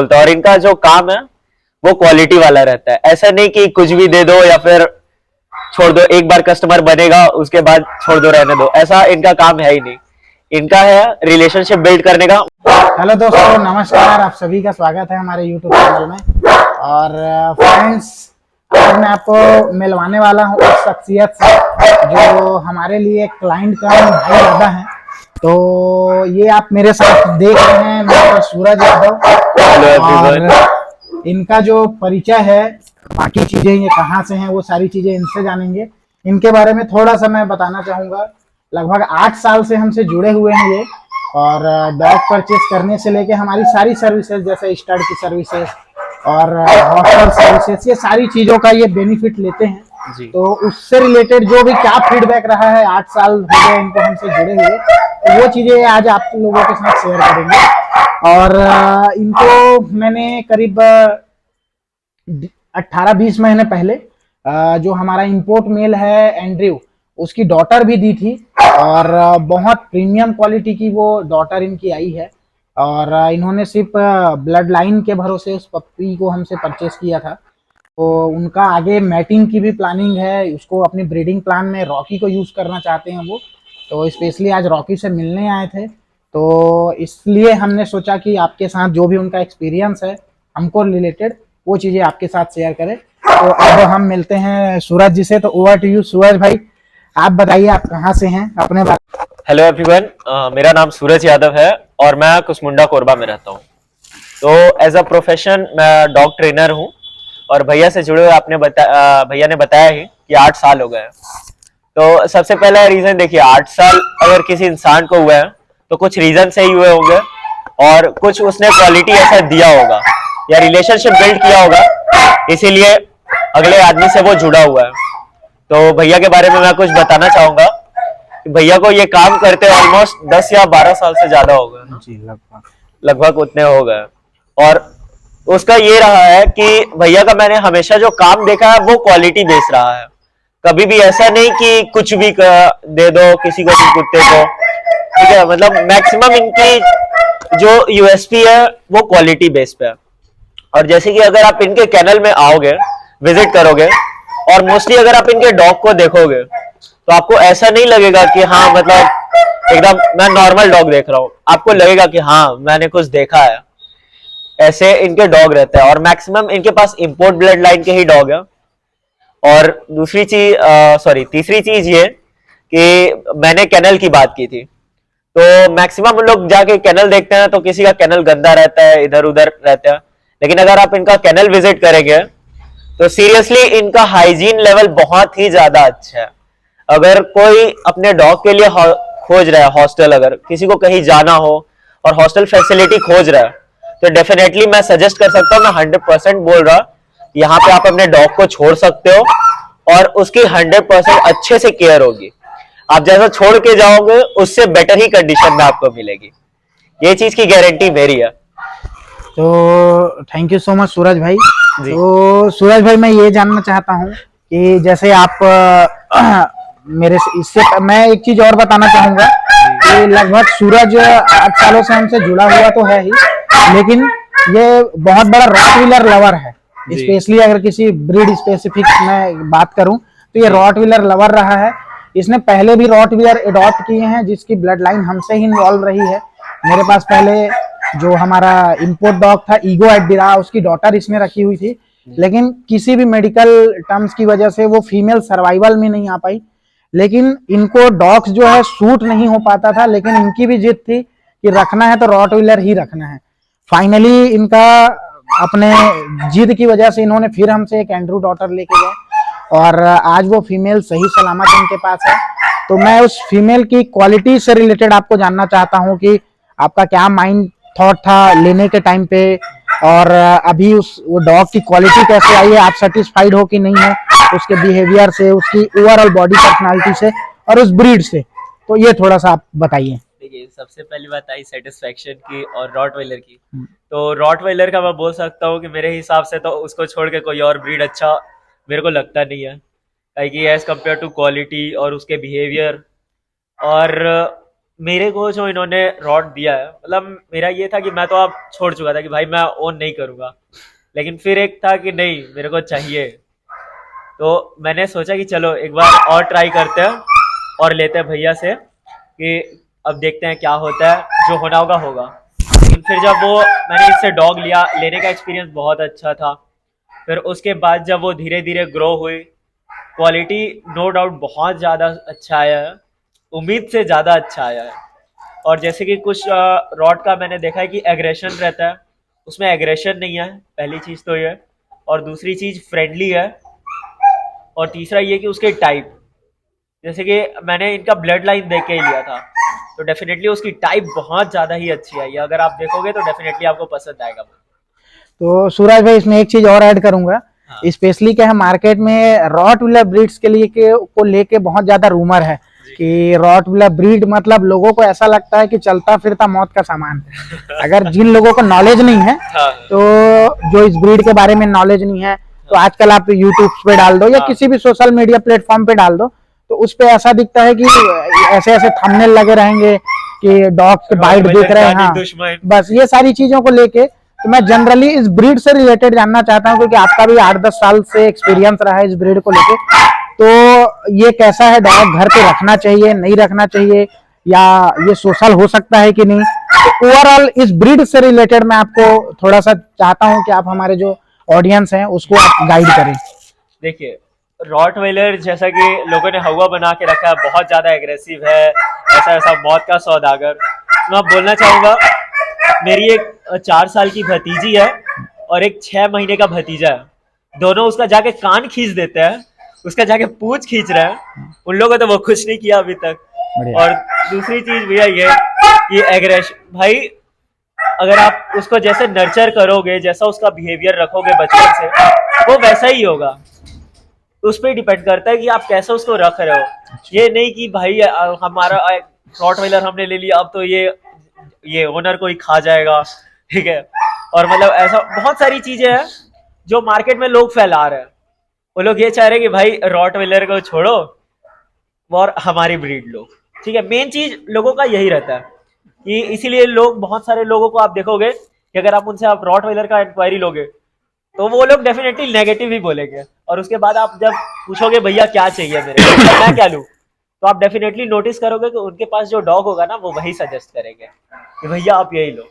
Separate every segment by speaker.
Speaker 1: बोलता है। और इनका जो काम है वो क्वालिटी वाला रहता है, ऐसा नहीं कि कुछ भी दे दो या फिर छोड़ दो, एक बार कस्टमर बनेगा उसके बाद छोड़ दो, रहने दो, ऐसा इनका काम है ही नहीं। इनका है रिलेशनशिप बिल्ड करने का।
Speaker 2: हेलो दोस्तों, नमस्कार। आप सभी का स्वागत है हमारे यूट्यूब चैनल में। और फ्रेंड्स, आज मैं आपको मिलवाने वाला हूँ उस शख्सियत से जो हमारे लिए क्लाइंट का भाई ज़्यादा है। तो ये आप मेरे साथ देख रहे हैं, मिस्टर सूरज यादव। और इनका जो परिचय है, बाकी चीज़ें ये कहाँ से हैं, वो सारी चीज़ें इनसे जानेंगे। इनके बारे में थोड़ा सा मैं बताना चाहूँगा। लगभग 8 साल से हमसे जुड़े हुए हैं ये। और डॉग परचेस करने से लेके हमारी सारी सर्विसेज, जैसे स्टड की सर्विसेज और हॉस्टल सर्विसेज, ये सारी चीज़ों का ये बेनिफिट लेते हैं जी। तो उससे रिलेटेड जो भी क्या फीडबैक रहा है, 8 साल हो गए इनको हमसे जुड़े हुए, तो वो चीज़ें आज आप लोगों के साथ शेयर करेंगे। और इनको मैंने करीब 18-20 महीने पहले जो हमारा इंपोर्ट मेल है एंड्रयू, उसकी डॉटर भी दी थी। और बहुत प्रीमियम क्वालिटी की वो डॉटर इनकी आई है। और इन्होंने सिर्फ ब्लड लाइन के भरोसे उस पप्पी को हमसे परचेस किया था। तो उनका आगे मैटिंग की भी प्लानिंग है, उसको अपनी ब्रीडिंग प्लान में रॉकी को यूज़ करना चाहते हैं वो। तो स्पेशली आज रॉकी से मिलने आए थे, तो इसलिए हमने सोचा कि आपके साथ जो भी उनका एक्सपीरियंस है हमको रिलेटेड, वो चीज़ें आपके साथ शेयर करें। तो अब हम मिलते हैं सूरज जी से। तो ओवर टू यू सूरज भाई, आप बताइए आप कहाँ से हैं, अपने बारे।
Speaker 1: हेलो एवरीवन, मेरा नाम सूरज यादव है और मैं कुसमुंडा कोरबा में रहता हूँ। तो एज अ प्रोफेशन मैं डॉग ट्रेनर हूँ। और भैया से जुड़े हुए भैया ने बताया ही कि 8 साल हो गए हैं। तो सबसे पहला रीजन देखिए, 8 साल अगर किसी इंसान को हुए हैं तो कुछ रीजन से ही हुए होंगे और कुछ उसने क्वालिटी ऐसा दिया होगा या रिलेशनशिप बिल्ड किया होगा, इसीलिए अगले आदमी से वो जुड़ा हुआ है। तो भैया के बारे में मैं कुछ बताना चाहूंगा। भैया को ये काम करते ऑलमोस्ट 10 या 12 साल से ज्यादा हो गए जी, लगभग उतने हो गए। और उसका ये रहा है कि भैया का मैंने हमेशा जो काम देखा है वो क्वालिटी बेस रहा है। कभी भी ऐसा नहीं कि कुछ भी दे दो किसी को भी, कुत्ते को, ठीक है। मतलब मैक्सिमम इनकी जो यूएसपी है वो क्वालिटी बेस पे है। और जैसे कि अगर आप इनके कैनल में आओगे, विजिट करोगे, और मोस्टली अगर आप इनके डॉग को देखोगे तो आपको ऐसा नहीं लगेगा कि हाँ मतलब एकदम मैं नॉर्मल डॉग देख रहा हूँ। आपको लगेगा कि हाँ मैंने कुछ देखा है। ऐसे इनके डॉग रहते हैं और मैक्सिमम इनके पास इंपोर्ट ब्लड लाइन के ही डॉग है। और दूसरी चीज, तीसरी चीज ये कि मैंने कैनल की बात की थी। तो मैक्सिमम लोग जाके कैनल देखते हैं तो किसी का कैनल गंदा रहता है, इधर उधर रहता है। लेकिन अगर आप इनका कैनल विजिट करेंगे तो सीरियसली इनका हाइजीन लेवल बहुत ही ज्यादा अच्छा है। अगर कोई अपने डॉग के लिए खोज रहा है हॉस्टल, अगर किसी को कहीं जाना हो और हॉस्टल फैसिलिटी खोज रहा है, तो डेफिनेटली मैं सजेस्ट कर सकता हूँ। मैं 100% बोल रहा, यहाँ पे आप अपने डॉग को छोड़ सकते हो और उसकी 100% अच्छे से केयर होगी। आप जैसा छोड़ के जाओगे उससे बेटर ही कंडीशन में आपको मिलेगी, ये चीज की गारंटी मेरी है।
Speaker 2: तो थैंक यू सो मच सूरज भाई। तो सूरज भाई, मैं ये जानना चाहता हूँ कि जैसे आप मेरे से इससे मैं एक चीज और बताना चाहूंगा कि लगभग सूरज 8 सालों से हमसे जुड़ा हुआ तो है ही, लेकिन ये बहुत बड़ा रॉटवीलर लवर है। स्पेशली अगर किसी ब्रीड स्पेसिफिक मैं बात करूं तो ये रॉटवीलर लवर रहा है। इसने पहले भी रॉटवीलर एडॉप्ट किए हैं जिसकी ब्लड लाइन हमसे ही इन्वॉल्व रही है। मेरे पास पहले जो हमारा इंपोर्ट डॉग था ईगो एडिरा, उसकी डॉटर इसमें रखी हुई थी, लेकिन किसी भी मेडिकल टर्म्स की वजह से वो फीमेल सर्वाइवल में नहीं आ पाई। लेकिन इनको डॉग्स जो है सूट नहीं हो पाता था, लेकिन इनकी भी जिद थी कि रखना है तो रॉटवीलर ही रखना है। फाइनली इनका अपने जिद की वजह से इन्होंने फिर हमसे एक एंड्रू डॉटर लेके गए और आज वो फीमेल सही सलामत इनके पास है। तो मैं उस फीमेल की क्वालिटी से रिलेटेड आपको जानना चाहता हूँ कि आपका क्या माइंड थॉट था लेने के टाइम पे, और अभी वो डॉग की क्वालिटी कैसे आई है, आप सेटिस्फाइड हो कि नहीं हो उसके बिहेवियर से, उसकी ओवरऑल बॉडी पर्सनालिटी से और उस ब्रीड से। तो ये थोड़ा सा आप बताइए।
Speaker 1: देखिए, सबसे पहली बात आई सेटिस्फेक्शन की और रॉटवेलर की। तो रॉटवेलर का मैं बोल सकता हूँ कि मेरे हिसाब से तो उसको छोड़ के कोई और ब्रीड अच्छा मेरे को लगता नहीं है, कि एज कम्पेयर टू क्वालिटी और उसके बिहेवियर। और मेरे को जो इन्होंने रॉड दिया है, मतलब मेरा ये था कि मैं तो अब छोड़ चुका था कि भाई मैं ओन नहीं करूंगा, लेकिन फिर एक था कि नहीं मेरे को चाहिए। तो मैंने सोचा कि चलो एक बार और ट्राई करते हैं और लेते हैं भैया से कि अब देखते हैं क्या होता है, जो होना होगा होगा। लेकिन फिर जब वो मैंने इससे डॉग लिया, लेने का एक्सपीरियंस बहुत अच्छा था। फिर उसके बाद जब वो धीरे धीरे ग्रो हुई, क्वालिटी नो डाउट बहुत ज़्यादा अच्छा आया है, उम्मीद से ज़्यादा अच्छा आया है। और जैसे कि कुछ रॉड का मैंने देखा है कि एग्रेशन रहता है, उसमें एग्रेशन नहीं है, पहली चीज़ तो ये। और दूसरी चीज़ फ्रेंडली है। और तीसरा ये कि उसके टाइप, जैसे कि मैंने इनका ब्लड लाइन देख के ही लिया था, तो डेफिनेटली उसकी टाइप बहुत ज़्यादा ही अच्छी आई है। अगर आप देखोगे तो डेफिनेटली आपको पसंद आएगा वो।
Speaker 2: तो सूरज भाई इसमें एक चीज और ऐड करूंगा,
Speaker 1: हाँ।
Speaker 2: स्पेशली क्या है मार्केट में रॉटविलर ब्रीड्स के लिए को लेके बहुत ज्यादा रूमर है कि रॉटविलर ब्रीड मतलब लोगों को ऐसा लगता है कि चलता फिरता मौत का सामान। अगर जिन लोगों को नॉलेज नहीं है,
Speaker 1: हाँ।
Speaker 2: तो जो इस ब्रीड के बारे में नॉलेज नहीं है, तो आजकल आप यूट्यूब पे डाल दो या
Speaker 1: हाँ।
Speaker 2: किसी भी सोशल मीडिया प्लेटफॉर्म पे डाल दो, तो उस पे ऐसा दिखता है कि ऐसे ऐसे थंबनेल लगे रहेंगे कि डॉग के बाइट दिख रहे हैं। हाँ,
Speaker 1: दुश्मन।
Speaker 2: बस ये सारी चीजों को लेके तो मैं जनरली इस ब्रीड से रिलेटेड जानना चाहता हूँ, क्योंकि आपका भी 8-10 साल से एक्सपीरियंस रहा है इस ब्रीड को लेके। तो ये कैसा है डॉग, घर पे रखना चाहिए नहीं रखना चाहिए, या ये सोशल हो सकता है कि नहीं? तो ओवरऑल इस ब्रीड से रिलेटेड मैं आपको थोड़ा सा चाहता हूँ कि आप हमारे जो ऑडियंस हैं उसको आप गाइड करें।
Speaker 1: देखिए, रॉटवेलर जैसा कि लोगों ने हवा बना के रखा है, बहुत ज्यादा एग्रेसिव है, ऐसा ऐसा मौत का सौदागर। मैं बोलना चाहूंगा, मेरी एक 4 साल की भतीजी है और एक 6 महीने का भतीजा है। दोनों उसका जाके कान खींच देते हैं, उसका जाके पूंछ खींच रहे हैं। उन लोगों तो वो कुछ नहीं किया अभी तक। और दूसरी चीज भैया ये एग्रेशन भाई, अगर आप उसको जैसे नर्चर करोगे, जैसा उसका बिहेवियर रखोगे बचपन से, वो वैसा ही होगा। उस पर डिपेंड करता है कि आप कैसे उसको रख रहे हो। ये नहीं कि भाई हमारा रॉटवेलर हमने ले लिया, अब तो ये ओनर को ही खा जाएगा, ठीक है। और मतलब ऐसा बहुत सारी चीजें हैं जो मार्केट में लोग फैला रहे हैं। वो लोग ये चाह रहे हैं कि भाई रॉटवेलर को छोड़ो और हमारी ब्रीड लो, ठीक है। मेन चीज लोगों का यही रहता है कि इसीलिए लोग, बहुत सारे लोगों को आप देखोगे कि अगर आप उनसे आप रॉटवेलर का इंक्वायरी लोगे तो वो लोग डेफिनेटली नेगेटिव ही बोलेंगे। और उसके बाद आप जब पूछोगे भैया क्या चाहिए मेरे को, तो मैं क्या लूं, तो आप डेफिनेटली नोटिस करोगे कि उनके पास जो डॉग होगा ना, वो वही सजेस्ट करेंगे कि भैया आप यही लो।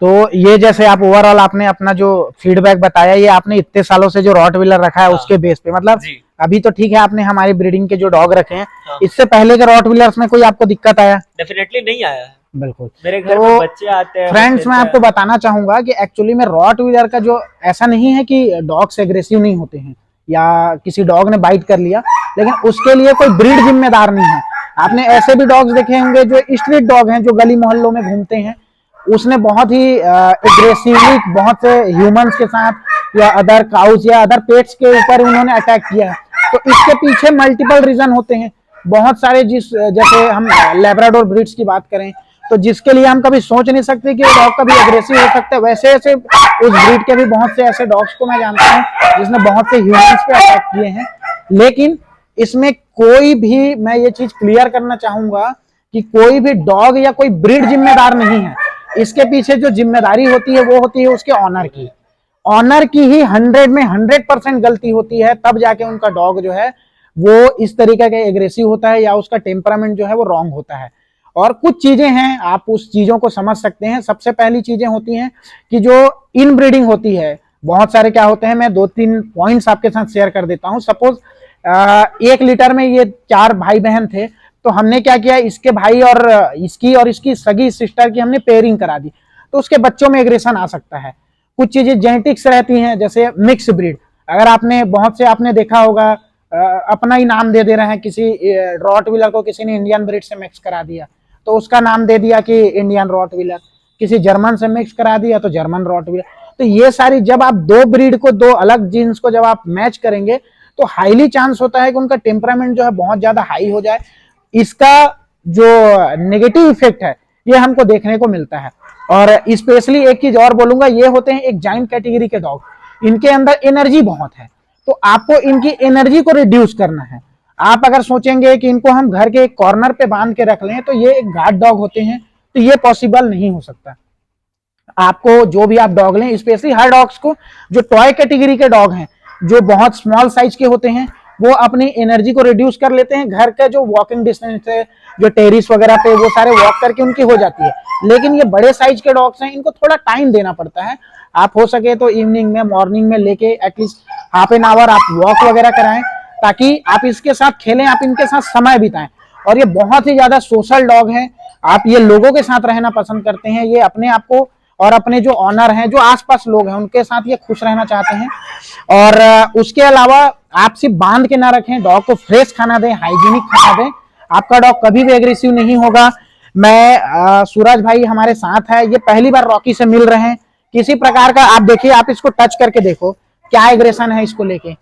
Speaker 2: तो ये जैसे आप ओवरऑल आपने अपना जो फीडबैक बताया, ये आपने इतने सालों से जो रॉटविलर रखा है उसके बेस पे, मतलब अभी तो ठीक है आपने हमारी ब्रीडिंग के जो डॉग रखे हैं, इससे पहले के रॉटविलर्स में कोई आपको दिक्कत आया?
Speaker 1: डेफिनेटली नहीं आया है।
Speaker 2: बिल्कुल।
Speaker 1: मेरे घर में बच्चे आते हैं।
Speaker 2: फ्रेंड्स, मैं आपको बताना चाहूंगा कि एक्चुअली में रॉटविलर का जो ऐसा नहीं है कि डॉग्स एग्रेसिव नहीं होते हैं या किसी डॉग ने बाइट कर लिया, लेकिन उसके लिए कोई ब्रीड जिम्मेदार नहीं है। आपने ऐसे भी डॉग्स देखे होंगे जो स्ट्रीट डॉग हैं, जो गली मोहल्लों में घूमते हैं, उसने बहुत ही एग्रेसिवली बहुत से ह्यूमंस के साथ या अदर काउज या अदर पेट्स के ऊपर उन्होंने अटैक किया है। तो इसके पीछे मल्टीपल रीजन होते हैं बहुत सारे। जैसे हम लैब्राडोर ब्रीड्स की बात करें, तो जिसके लिए हम कभी सोच नहीं सकते कि डॉग कभी एग्रेसिव हो सकता है, वैसे ऐसे उस ब्रीड के भी बहुत से ऐसे डॉग्स को मैं जानता हूँ जिसने बहुत से ह्यूमंस पे अटैक किए हैं। लेकिन इसमें कोई भी, मैं ये चीज क्लियर करना चाहूंगा कि कोई भी डॉग या कोई ब्रीड जिम्मेदार नहीं है। इसके पीछे जो जिम्मेदारी होती है वो होती है उसके ऑनर की। ऑनर की ही 100 में 100% गलती होती है, तब जाके उनका डॉग जो है वो इस तरीके का एग्रेसिव होता है या उसका टेम्परामेंट जो है वो रॉन्ग होता है। और कुछ चीजें हैं, आप उस चीजों को समझ सकते हैं। सबसे पहली चीजें होती हैं कि जो इनब्रीडिंग होती है, बहुत सारे क्या होते हैं, मैं 2-3 पॉइंट्स आपके साथ शेयर कर देता हूं। सपोज 1 लीटर में ये 4 भाई बहन थे, तो हमने क्या किया, इसके भाई और इसकी सगी सिस्टर की हमने पेयरिंग करा दी, तो उसके बच्चों में एग्रेशन आ सकता है। कुछ चीजें जेनेटिक्स रहती हैं, जैसे मिक्स ब्रीड। अगर आपने बहुत से आपने देखा होगा, अपना ही नाम दे रहे हैं, किसी रॉटविलर को किसी ने इंडियन ब्रीड से मिक्स करा दिया तो उसका नाम दे दिया कि इंडियन रॉटविलर, किसी जर्मन से मिक्स करा दिया तो जर्मन रॉटविलर। तो ये सारी, जब आप 2 ब्रीड को, 2 अलग जीन्स को जब आप मैच करेंगे, तो हाईली चांस होता है कि उनका टेम्परामेंट जो है बहुत ज्यादा हाई हो जाए। इसका जो नेगेटिव इफेक्ट है ये हमको देखने को मिलता है। और स्पेशली एक चीज और बोलूंगा, ये होते हैं एक जाइंट कैटेगरी के डॉग, इनके अंदर एनर्जी बहुत है, तो आपको इनकी एनर्जी को रिड्यूस करना है। आप अगर सोचेंगे कि इनको हम घर के एक कॉर्नर पे बांध के रख लें तो ये एक गार्ड डॉग होते हैं, तो ये पॉसिबल नहीं हो सकता। आपको जो भी आप डॉग लें, स्पेशली हर डॉग्स को, जो टॉय कैटेगरी के डॉग हैं, जो बहुत स्मॉल साइज के होते हैं, वो अपनी एनर्जी को रिड्यूस कर लेते हैं। घर का जो वॉकिंग डिस्टेंस है, जो टेरिस वगैरह पे, वो सारे वॉक करके उनकी हो जाती है। लेकिन ये बड़े साइज के डॉग्स हैं, इनको थोड़ा टाइम देना पड़ता है। आप हो सके तो इवनिंग में, मॉर्निंग में लेके एटलीस्ट हाफ एन आवर आप वॉक वगैरह कराएं, ताकि आप इसके साथ खेलें, आप इनके साथ समय बिताएं। और ये बहुत ही ज्यादा सोशल डॉग है। आप ये लोगों के साथ रहना पसंद करते हैं, ये अपने आप को और अपने जो ऑनर हैं, जो आसपास लोग हैं, उनके साथ ये खुश रहना चाहते हैं। और उसके अलावा आप सिर्फ बांध के ना रखें, डॉग को फ्रेश खाना दें, हाइजीनिक खाना दें। आपका डॉग कभी भी एग्रेसिव नहीं होगा। मैं सूरज भाई हमारे साथ है, ये पहली बार रॉकी से मिल रहे हैं। किसी प्रकार का, आप देखिए, आप इसको टच करके देखो क्या एग्रेशन है इसको लेके।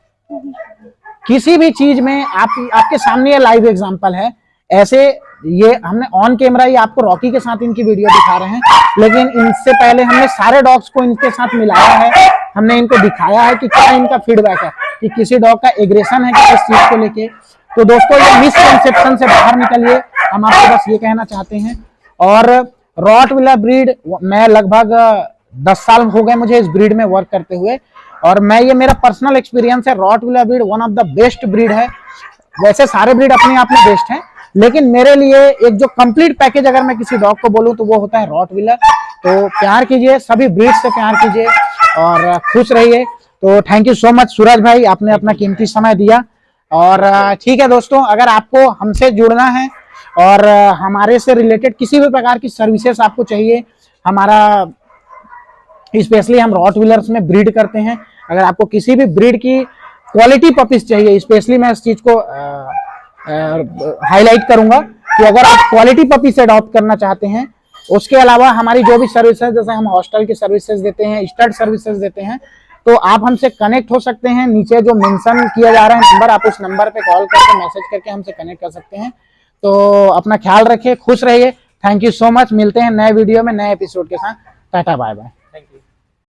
Speaker 2: किसी भी चीज में आपके सामने ये लाइव एग्जांपल है। ऐसे ये हमने ऑन कैमरा ही आपको रॉकी के साथ इनकी वीडियो दिखा रहे हैं, लेकिन इनसे पहले हमने सारे डॉग्स को इनके साथ मिलाया है। हमने इनको दिखाया है कि क्या इनका फीडबैक है, कि किसी डॉग का एग्रेशन है किस चीज को लेके। तो दोस्तों, ये मिसकंसेप्शन से बाहर निकलिए, हम आपको बस ये कहना चाहते हैं। और रॉटविलर ब्रीड, मैं लगभग 10 साल हो गए मुझे इस ब्रीड में वर्क करते हुए, और मैं, ये मेरा पर्सनल एक्सपीरियंस है, Rottweiler breed one of the best breed है। वैसे सारे ब्रीड अपने आप में बेस्ट हैं, लेकिन मेरे लिए एक जो कंप्लीट पैकेज अगर मैं किसी डॉग को बोलूं तो वो होता है रॉटविलर। तो प्यार कीजिए, सभी ब्रीड से प्यार कीजिए और खुश रहिए। तो थैंक यू सो मच सूरज भाई, आपने अपना कीमती समय दिया। और ठीक है दोस्तों, अगर आपको हमसे जुड़ना है और हमारे से रिलेटेड किसी भी प्रकार की सर्विसेज आपको चाहिए, हमारा स्पेशली हम रॉटविलर्स में ब्रीड करते हैं। अगर आपको किसी भी ब्रीड की क्वालिटी पपीज चाहिए, स्पेशली मैं इस चीज को हाईलाइट करूंगा कि अगर आप क्वालिटी पपी से अडॉप्ट करना चाहते हैं, उसके अलावा हमारी जो भी सर्विसेज, जैसे हम हॉस्टल की सर्विसेज देते हैं, स्टड सर्विसेज देते हैं, तो आप हमसे कनेक्ट हो सकते हैं। नीचे जो मेंशन किया जा रहा है नंबर, आप उस नंबर पे कॉल करके, मैसेज करके हमसे कनेक्ट कर सकते हैं। तो अपना ख्याल रखिए, खुश रहिए। Thank you so much. मिलते हैं नए वीडियो में, नए एपिसोड के साथ। Tata bye bye.
Speaker 1: Thank you.